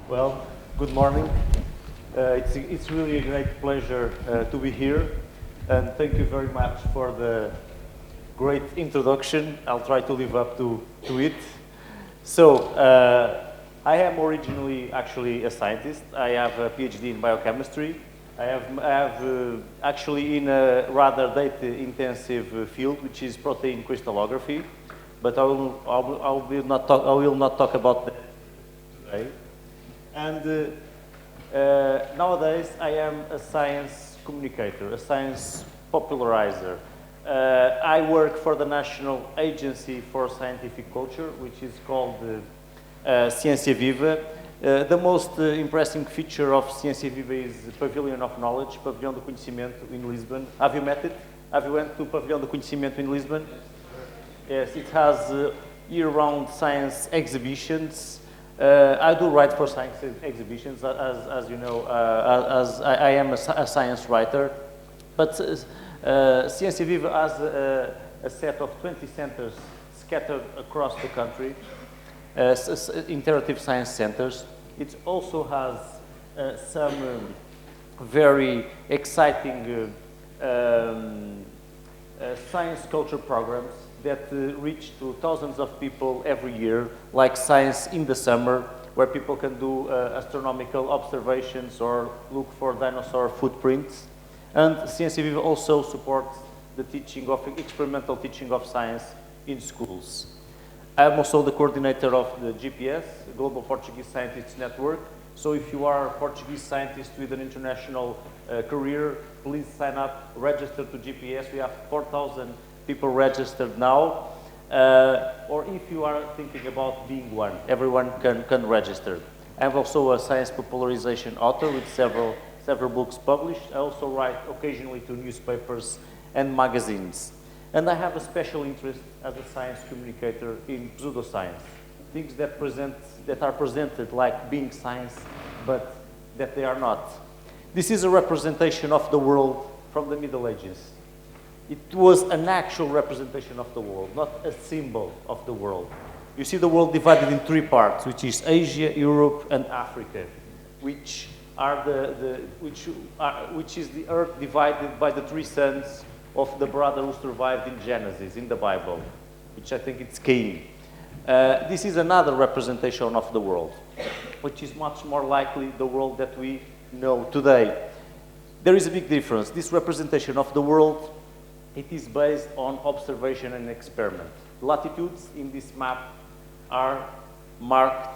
Well, good morning. It's really a great pleasure to be here, and thank you very much for the great introduction. I'll try to live up to it. So, I am originally actually a scientist. I have a PhD in biochemistry. I have actually in a rather data-intensive field, which is protein crystallography, but I will not talk about that today. And nowadays, I am a science communicator, a science popularizer. I work for the National Agency for Scientific Culture, which is called Ciência, Viva. The most impressive feature of Ciência Viva is the Pavilion of Knowledge, Pavilion do Conhecimento in Lisbon. Have you met it? Have you went to Pavilion do Conhecimento in Lisbon? Yes, it has year-round science exhibitions. I do write for science exhibitions, as you know, as I am a science writer. But Ciência Viva has a set of 20 centers scattered across the country, interactive science centers. It also has some very exciting science culture programs that reach to thousands of people every year, like Science in the Summer, where people can do astronomical observations or look for dinosaur footprints. And Ciência Viva also supports the teaching of experimental teaching of science in schools. I am also the coordinator of the GPS, Global Portuguese Scientists Network. So if you are a Portuguese scientist with an international career, please sign up, register to GPS. We have 4,000 people registered now, or if you are thinking about being one, everyone can register. I'm also a science popularization author with several books published. I also write occasionally to newspapers and magazines. And I have a special interest as a science communicator in pseudoscience, things that are presented like being science, but that they are not. This is a representation of the world from the Middle Ages. It was an actual representation of the world, not a symbol of the world. You see the world divided in three parts, which is Asia, Europe, and Africa, which is the earth divided by the three sons of the brother who survived in Genesis, in the Bible, which I think it's Cain. This is another representation of the world, which is much more likely the world that we know today. There is a big difference. This representation of the world, it is based on observation and experiment. Latitudes in this map are marked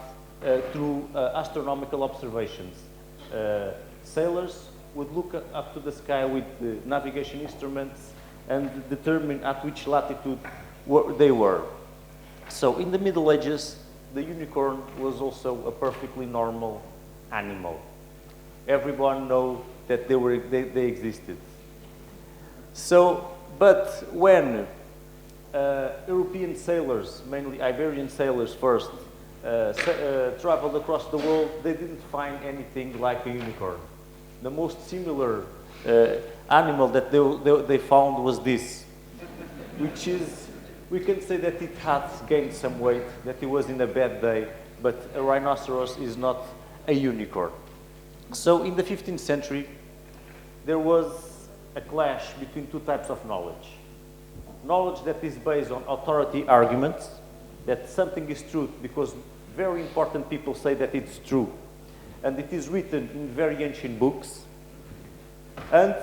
through astronomical observations. Sailors would look up to the sky with navigation instruments and determine at which latitude they were. So in the Middle Ages, the unicorn was also a perfectly normal animal. Everyone knows that they existed. So, but when European sailors, mainly Iberian sailors first, traveled across the world, they didn't find anything like a unicorn. The most similar animal that they found was this, which is, we can say that it had gained some weight, that it was in a bad day, but a rhinoceros is not a unicorn. So in the 15th century, there was a clash between two types of knowledge. Knowledge that is based on authority arguments, that something is true because very important people say that it's true, and it is written in very ancient books, and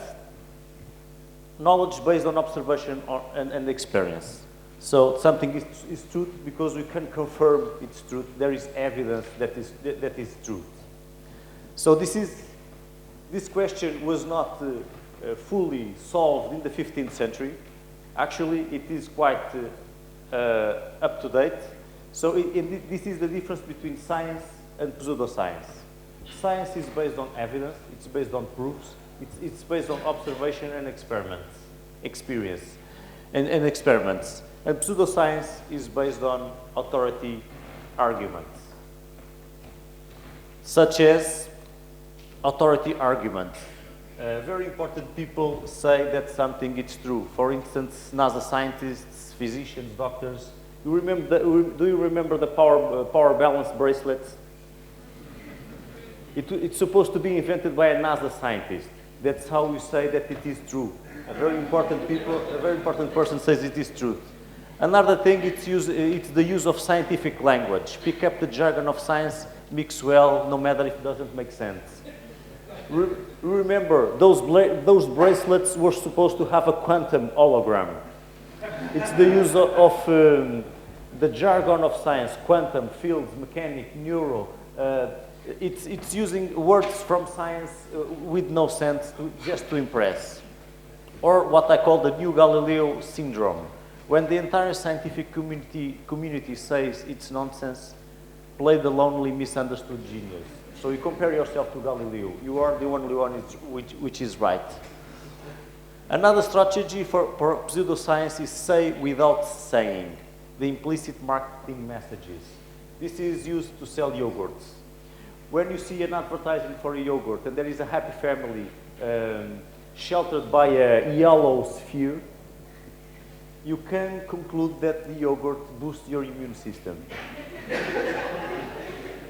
knowledge based on observation and experience. So something is truth because we can confirm its truth. There is evidence that is truth. So this question was not fully solved in the 15th century. Actually, it is quite up to date. So this is the difference between science and pseudoscience. Science is based on evidence, it's based on proofs, it's based on observation and experiments, experience and experiments. And pseudoscience is based on authority arguments, such as authority arguments. Very important people say that something is true. For instance, NASA scientists, physicians, doctors. Do you remember the power balance bracelets? It's supposed to be invented by a NASA scientist. That's how you say that it is true. A very important person says it is true. Another thing, it's the use of scientific language. Pick up the jargon of science, mix well, no matter if it doesn't make sense. Remember, those bracelets were supposed to have a quantum hologram. It's the use of the jargon of science, quantum, fields, mechanic, neuro. It's using words from science with no sense, just to impress. Or what I call the new Galileo syndrome. When the entire scientific community says it's nonsense, play the lonely, misunderstood genius. So you compare yourself to Galileo. You are the only one which is right. Another strategy for pseudoscience is say without saying, the implicit marketing messages. This is used to sell yogurts. When you see an advertisement for a yogurt and there is a happy family sheltered by a yellow sphere, you can conclude that the yogurt boosts your immune system.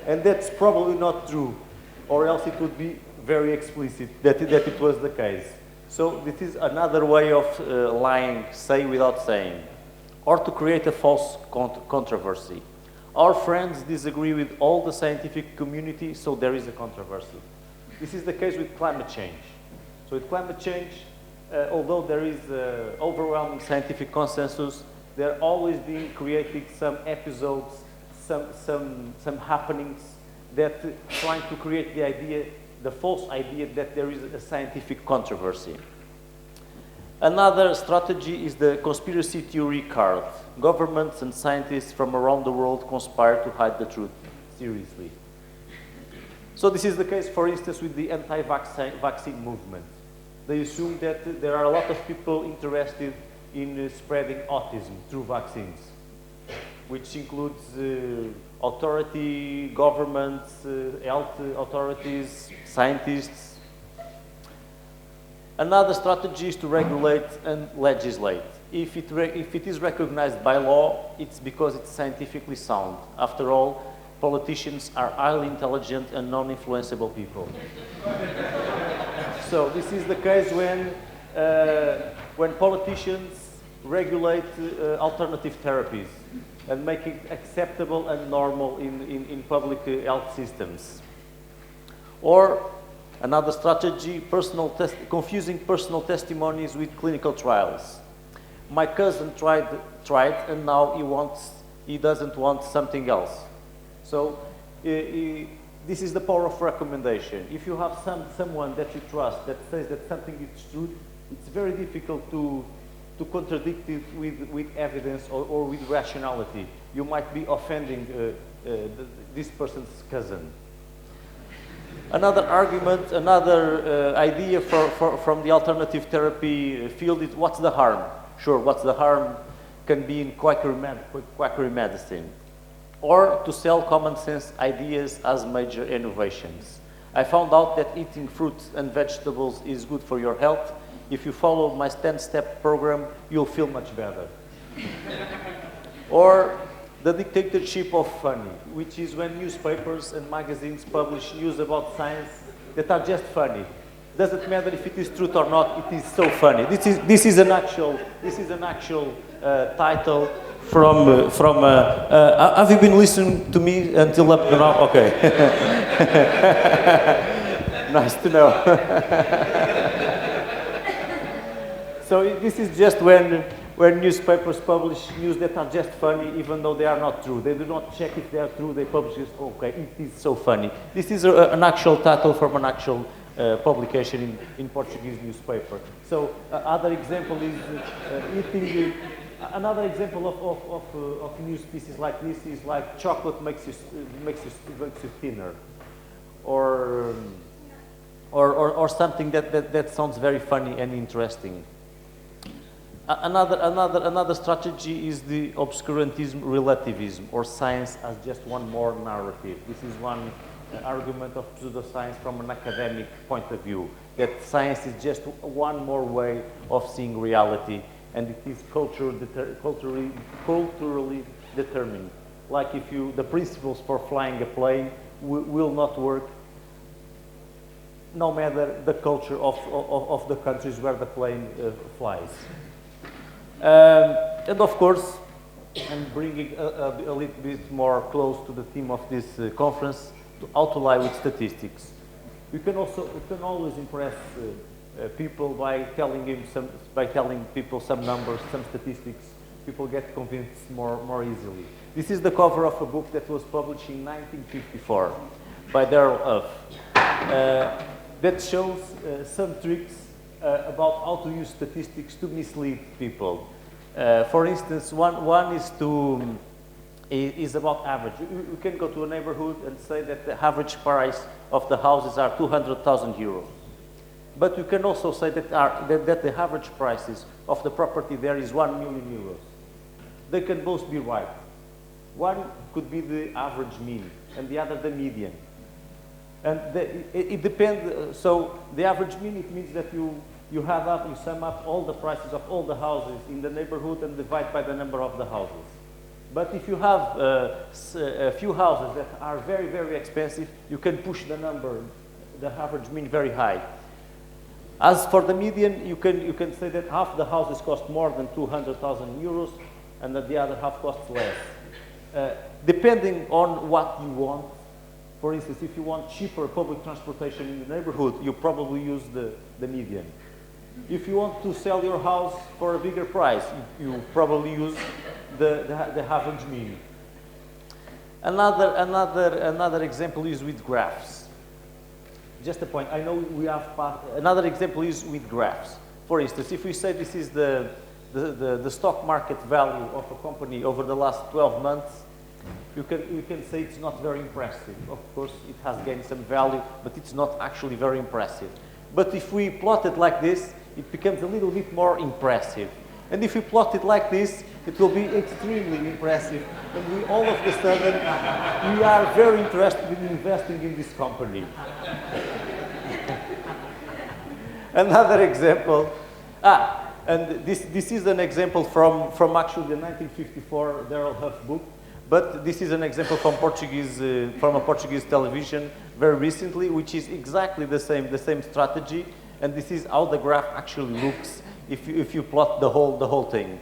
And that's probably not true, or else it would be very explicit that it was the case. So this is another way of lying, say without saying, or to create a false controversy. Our friends disagree with all the scientific community, so there is a controversy. This is the case with climate change. So with climate change, although there is overwhelming scientific consensus, there are always being created some episodes, some happenings that trying to create the false idea that there is a scientific controversy. Another strategy is the conspiracy theory card. Governments and scientists from around the world conspire to hide the truth. Seriously. So this is the case, for instance, with the anti-vaccine movement. They assume that there are a lot of people interested in spreading autism through vaccines, which includes authority, governments, health authorities, scientists. Another strategy is to regulate and legislate. If it is recognized by law, it's because it's scientifically sound. After all, politicians are highly intelligent and non-influenceable people. So this is the case when politicians regulate alternative therapies and make it acceptable and normal in public health systems. Or another strategy, confusing personal testimonies with clinical trials. My cousin tried and now he doesn't want something else. So this is the power of recommendation. If you have someone that you trust that says that something is true, it's very difficult to contradict it with evidence or with rationality. You might be offending this person's cousin. Another argument, another idea from the alternative therapy field is what's the harm? Sure, what's the harm can be in quackery medicine. Or to sell common sense ideas as major innovations. I found out that eating fruits and vegetables is good for your health. If you follow my 10-step program, you'll feel much better. Or the dictatorship of funny, which is when newspapers and magazines publish news about science that are just funny. Doesn't matter if it is truth or not, it is so funny. This is an actual title from have you been listening to me until up to now? Okay. Nice to know. So this is just when newspapers publish news that are just funny, even though they are not true. They do not check if they are true. They publish it. Okay, it is so funny. This is an actual title from an actual publication in Portuguese newspaper. So other example is eating. Another example of news pieces like this is like chocolate makes you thinner, or something that sounds very funny and interesting. Another strategy is the obscurantism relativism, or science as just one more narrative. This is one argument of pseudoscience from an academic point of view, that science is just one more way of seeing reality, and it is culturally determined. Like if the principles for flying a plane will not work no matter the culture of the countries where the plane flies. And of course, and bringing a little bit more close to the theme of this conference, how to lie with statistics. You can always impress people by telling people some numbers, some statistics. People get convinced more easily. This is the cover of a book that was published in 1954 by Darrell Huff that shows some tricks about how to use statistics to mislead people. For instance, one is about average. You can go to a neighborhood and say that the average price of the houses are 200,000 euros. But you can also say that the average prices of the property there is 1 million euros. They can both be right. One could be the average mean, and the other the median. And it depends. So the average mean, it means that you sum up all the prices of all the houses in the neighborhood and divide by the number of the houses. But if you have a few houses that are very, very expensive, you can push the average mean very high. As for the median, you can say that half the houses cost more than 200,000 euros, and that the other half costs less. Depending on what you want, for instance, if you want cheaper public transportation in the neighborhood, you probably use the median. If you want to sell your house for a bigger price, you probably use the average mean. Another example is with graphs. Just a point. I know we have another example is with graphs. For instance, if we say this is the stock market value of a company over the last 12 months, you can say it's not very impressive. Of course, it has gained some value, but it's not actually very impressive. But if we plot it like this, it becomes a little bit more impressive. And if we plot it like this, it will be extremely impressive. And all of a sudden, we are very interested in investing in this company. Another example. And this is an example from actually the 1954 Darrell Huff book. But this is an example from a Portuguese television very recently, which is exactly the same strategy. And this is how the graph actually looks if you plot the whole thing.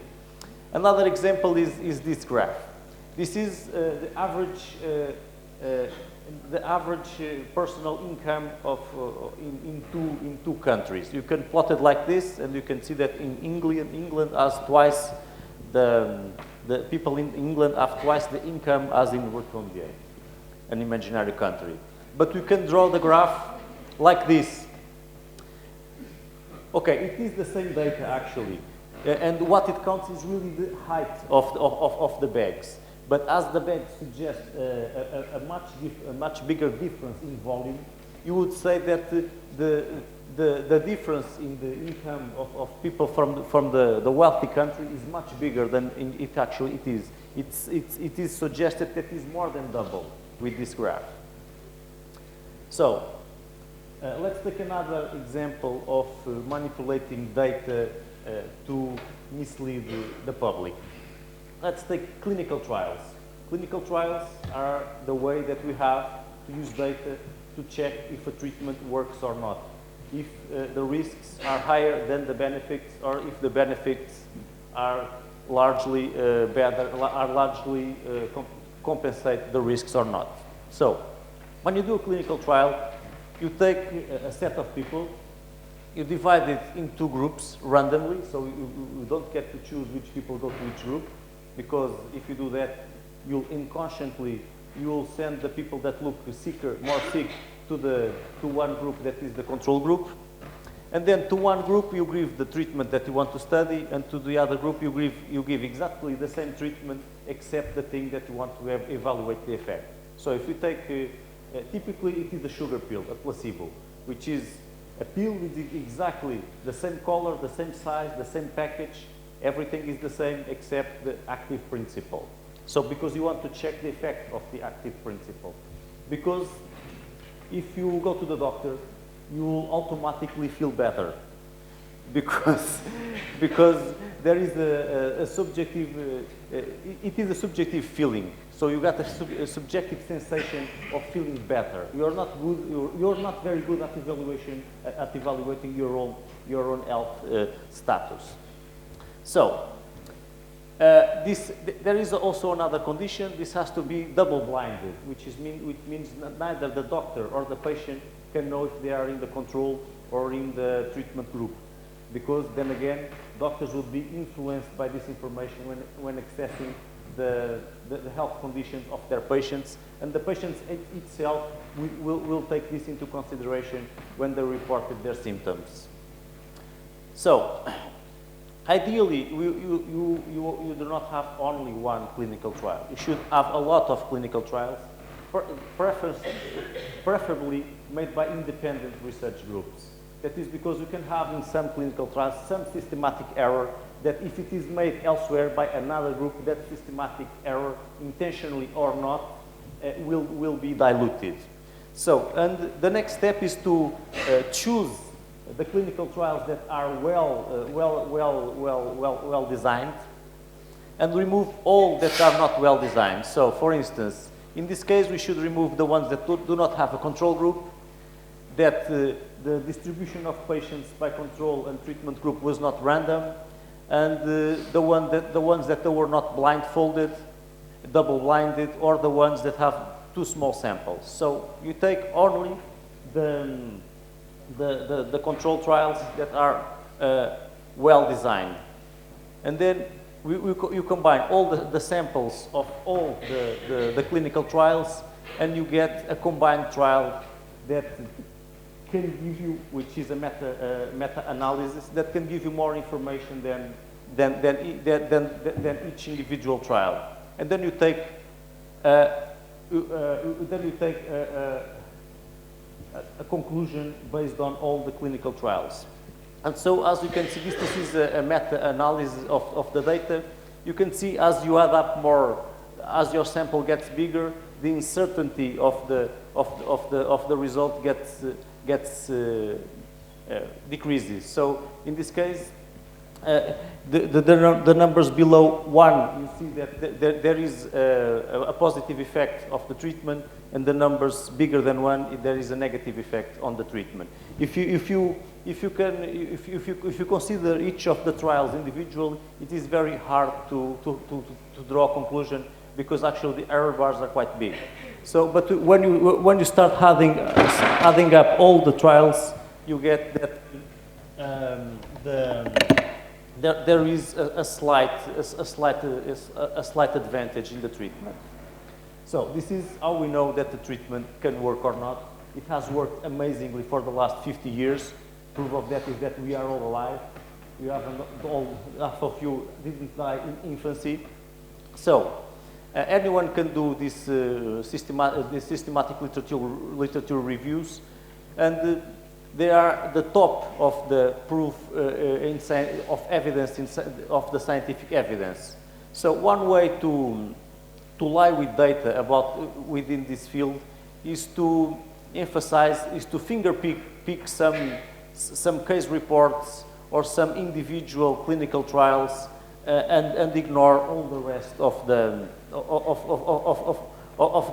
Another example is this graph. This is the average personal income of in two countries. You can plot it like this, and you can see that in England has twice the people in England have twice the income as in Rwanda, an imaginary country. But we can draw the graph like this. Okay, it is the same data actually, and what it counts is really the height of the bags. But as the bags suggest a much bigger difference in volume, you would say that the difference in the income of people from the wealthy country is much bigger than it actually is. It is suggested that it is more than double with this graph. So let's take another example of manipulating data to mislead the public. Let's take clinical trials. Clinical trials are the way that we have to use data to check if a treatment works or not, if the risks are higher than the benefits, or if the benefits are largely compensate the risks or not. So, when you do a clinical trial, you take a set of people, you divide it into groups randomly, so you don't get to choose which people go to which group, because if you do that, you'll send the people that look more sick to one group that is the control group. And then to one group you give the treatment that you want to study, and to the other group you give exactly the same treatment except the thing that you want to evaluate the effect. So if we take, typically it is a sugar pill, a placebo, which is a pill with exactly the same color, the same size, the same package, everything is the same except the active principle. So because you want to check the effect of the active principle. Because if you go to the doctor, you will automatically feel better. Because there is a subjective, it is a subjective feeling. So you got a subjective sensation of feeling better. You're not good. You're not very good at evaluating your own health status. So there is also another condition. This has to be double-blinded, which means that neither the doctor or the patient can know if they are in the control or in the treatment group, because then again, doctors would be influenced by this information when assessing the health conditions of their patients, and the patients itself will take this into consideration when they reported their symptoms. So, ideally, you do not have only one clinical trial. You should have a lot of clinical trials, preferably made by independent research groups. That is because you can have in some clinical trials some systematic error that if it is made elsewhere by another group, that systematic error, intentionally or not, will be diluted. So, and the next step is to choose the clinical trials that are well designed, and remove all that are not well designed. So, for instance, in this case, we should remove the ones that do not have a control group, that the distribution of patients by control and treatment group was not random, and the ones that were not blindfolded, double-blinded, or the ones that have too small samples. So you take only the control trials that are well designed, and then you combine all the samples of all the clinical trials, and you get a combined trial that can give you, which is a meta-analysis, that can give you more information than each individual trial. And then you take a conclusion based on all the clinical trials. And so, as you can see, this is a meta-analysis of the data. You can see as you add up more, as your sample gets bigger, the uncertainty of the result decreases. So in this case, the numbers below 1, you see that there is a positive effect of the treatment, and the numbers bigger than 1, there is a negative effect on the treatment. If you consider each of the trials individually, it is very hard to draw a conclusion, because actually the error bars are quite big. So, but when you start adding up all the trials, you get that there is a slight advantage in the treatment. So this is how we know that the treatment can work or not. It has worked amazingly for the last 50 years. Proof of that is that we are all alive. We have half of you didn't die in infancy. So anyone can do this systematic literature reviews, and they are the top of the proof of evidence of the scientific evidence. So one way to lie with data within this field is to emphasize, is to finger pick some case reports or some individual clinical trials, and ignore all the rest of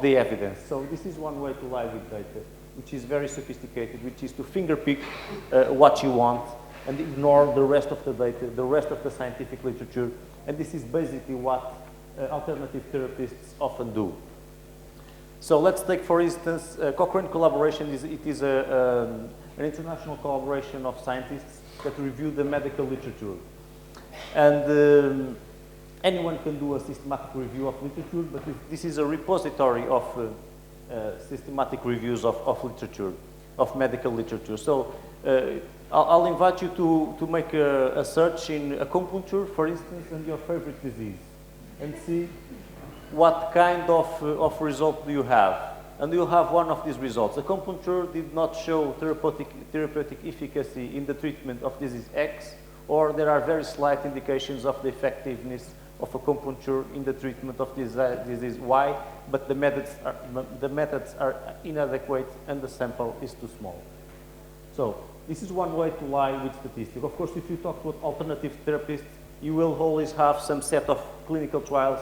the evidence. So this is one way to lie with data, which is very sophisticated, which is to finger pick what you want and ignore the rest of the data, the rest of the scientific literature. And this is basically what alternative therapists often do. So let's take, for instance, Cochrane collaboration. It is an international collaboration of scientists that review the medical literature. And anyone can do a systematic review of literature, but this is a repository of systematic reviews of literature, of medical literature. So I'll invite you to make a search in acupuncture, for instance, and your favorite disease, and see what kind of result do you have. And you'll have one of these results. Acupuncture did not show therapeutic efficacy in the treatment of disease X, or there are very slight indications of the effectiveness of acupuncture in the treatment of disease Y, but the methods are inadequate and the sample is too small. So this is one way to lie with statistics. Of course, if you talk to alternative therapists, you will always have some set of clinical trials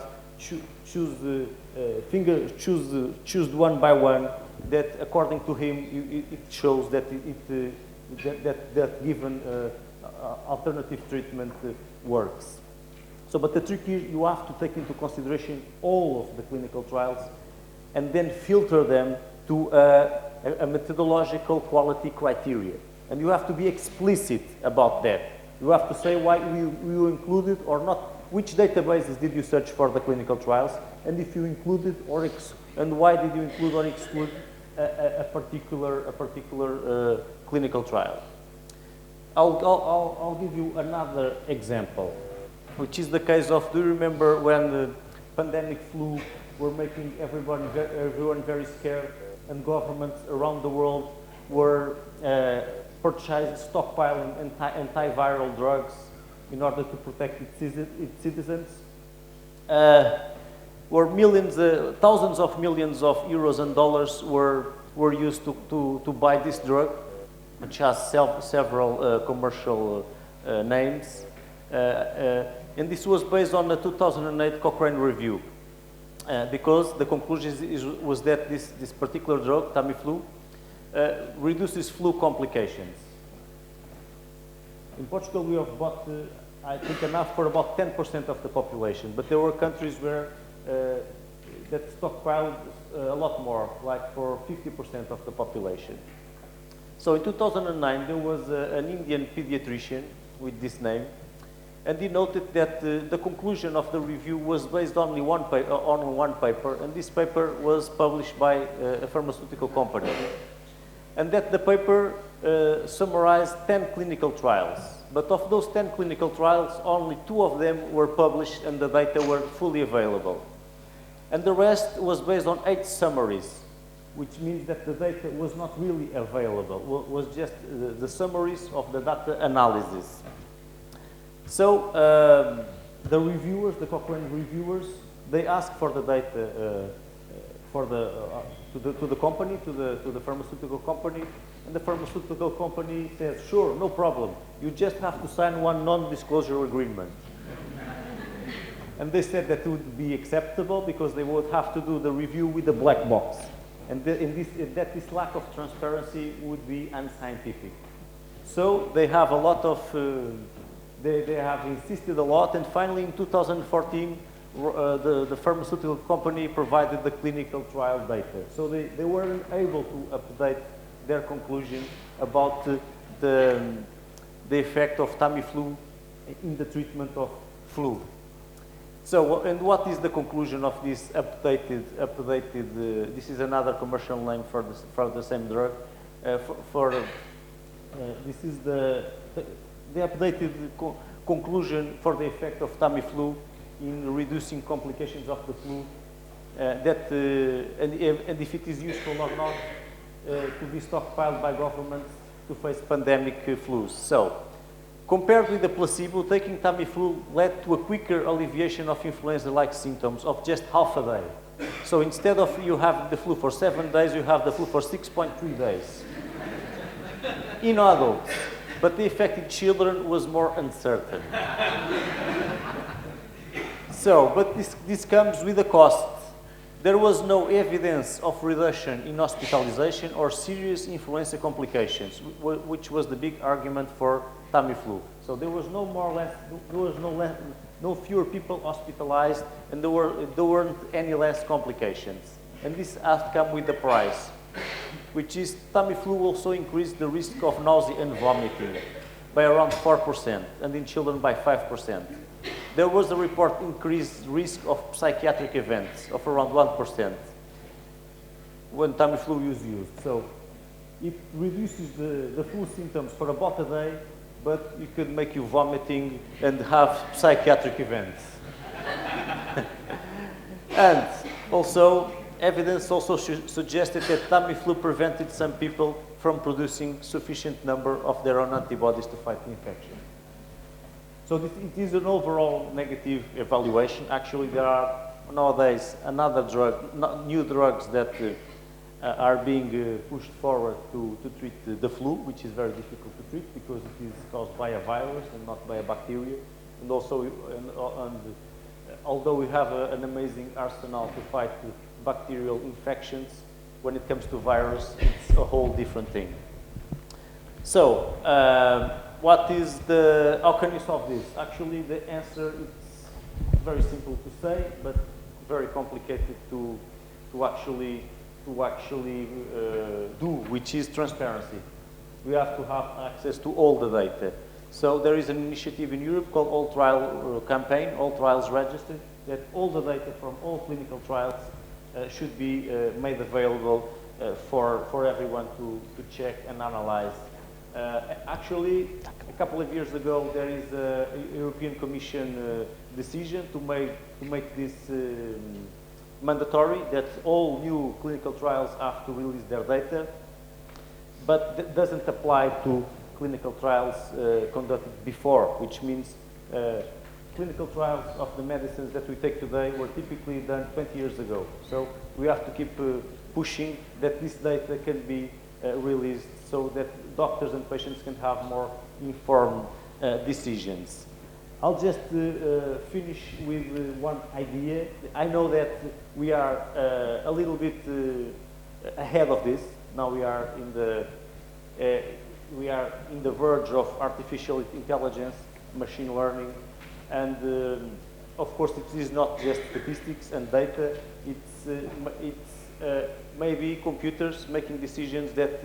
choose one by one, that according to him, it shows that that given alternative treatment works. So, but the trick is you have to take into consideration all of the clinical trials and then filter them to a methodological quality criteria. And you have to be explicit about that. You have to say why you included or not, which databases did you search for the clinical trials, and if you included and why did you include or exclude a particular clinical trial. I'll give you another example, which is the case of, do you remember when the pandemic flu were making everyone very scared, and governments around the world were stockpiling antiviral drugs in order to protect its citizens? Where thousands of millions of euros and dollars were used to buy this drug, which has several commercial names. And this was based on the 2008 Cochrane review, because the conclusion was that this particular drug, Tamiflu, reduces flu complications. In Portugal, we have bought, I think, enough for about 10% of the population, but there were countries where that stockpiled a lot more, like for 50% of the population. So in 2009, there was an Indian pediatrician with this name, and he noted that the conclusion of the review was based on only one paper, and this paper was published by a pharmaceutical company. And that the paper summarized 10 clinical trials. But of those 10 clinical trials, only 2 of them were published and the data were fully available. And the rest was based on 8 summaries, which means that the data was not really available, was just the summaries of the data analysis. So the reviewers, the Cochrane reviewers, they asked for the data to the company, to the pharmaceutical company, and the pharmaceutical company says, sure, no problem. You just have to sign one non-disclosure agreement. And they said that would be acceptable because they would have to do the review with a black box. And that this lack of transparency would be unscientific. So they have a lot of, they have insisted a lot, and finally in 2014, the pharmaceutical company provided the clinical trial data. So they weren't able to update their conclusion about the effect of Tamiflu in the treatment of flu. So, and what is the conclusion of this updated this is another commercial name for the same drug, this is the updated conclusion for the effect of Tamiflu in reducing complications of the flu, and if it is useful or not to be stockpiled by governments to face pandemic flus. So, compared with the placebo, taking Tamiflu led to a quicker alleviation of influenza-like symptoms of just half a day. So instead of you have the flu for 7 days, you have the flu for 6.3 days in adults. But the effect in children was more uncertain. So, but this comes with a cost. There was no evidence of reduction in hospitalization or serious influenza complications, which was the big argument for Tamiflu. So there was no fewer people hospitalized, and there weren't any less complications. And this has come with the price, which is Tamiflu also increased the risk of nausea and vomiting by around 4%, and in children by 5%. There was a report increased risk of psychiatric events of around 1% when Tamiflu was used. So it reduces the flu symptoms for about a day, but it could make you vomiting and have psychiatric events. And also, evidence also suggested that Tamiflu prevented some people from producing sufficient number of their own antibodies to fight the infection. So it is an overall negative evaluation. Actually, there are nowadays new drugs that are being pushed forward to treat the flu, which is very difficult to treat because it is caused by a virus and not by a bacteria. And also, although we have an amazing arsenal to fight bacterial infections, when it comes to virus, it's a whole different thing. So, how can you solve this? Actually, the answer is very simple to say, but very complicated to actually do, which is transparency. We have to have access to all the data. So there is an initiative in Europe called All Trial Campaign, All Trials Registered, that all the data from all clinical trials should be made available for everyone to check and analyze. Actually, a couple of years ago, there is a European Commission decision to make this mandatory, that all new clinical trials have to release their data, but that doesn't apply to clinical trials conducted before, which means clinical trials of the medicines that we take today were typically done 20 years ago. So we have to keep pushing that this data can be released so that doctors and patients can have more informed decisions. I'll just finish with one idea. I know that we are a little bit ahead of this. Now we are in the verge of artificial intelligence, machine learning, and of course it is not just statistics and data. It's maybe computers making decisions that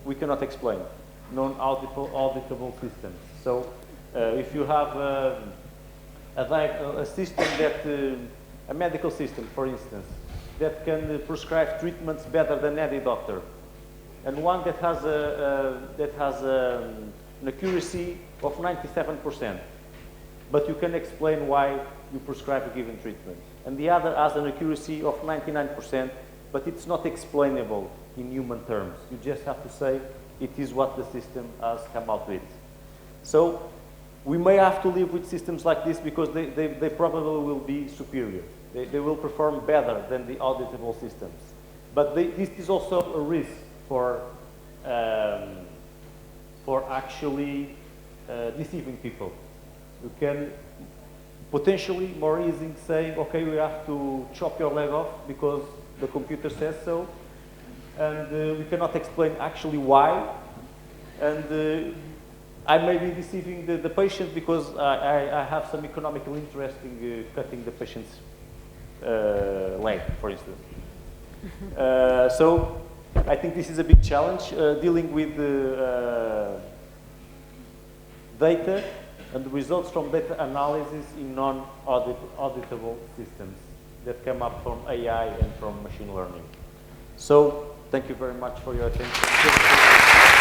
we cannot explain, non-auditable systems. So if you have a system that, a medical system, for instance, that can prescribe treatments better than any doctor, and one that has an accuracy of 97%, but you can explain why you prescribe a given treatment, and the other has an accuracy of 99%, but it's not explainable in human terms. You just have to say it is what the system has come out with. So we may have to live with systems like this because they probably will be superior. They will perform better than the auditable systems. But this is also a risk for actually deceiving people. You can potentially more easily say, okay, we have to chop your leg off because the computer says so, and we cannot explain actually why, and I may be deceiving the patient because I have some economical interest in cutting the patient's leg, for instance. So I think this is a big challenge, dealing with data and the results from data analysis in non-auditable systems that come up from AI and from machine learning. So thank you very much for your attention.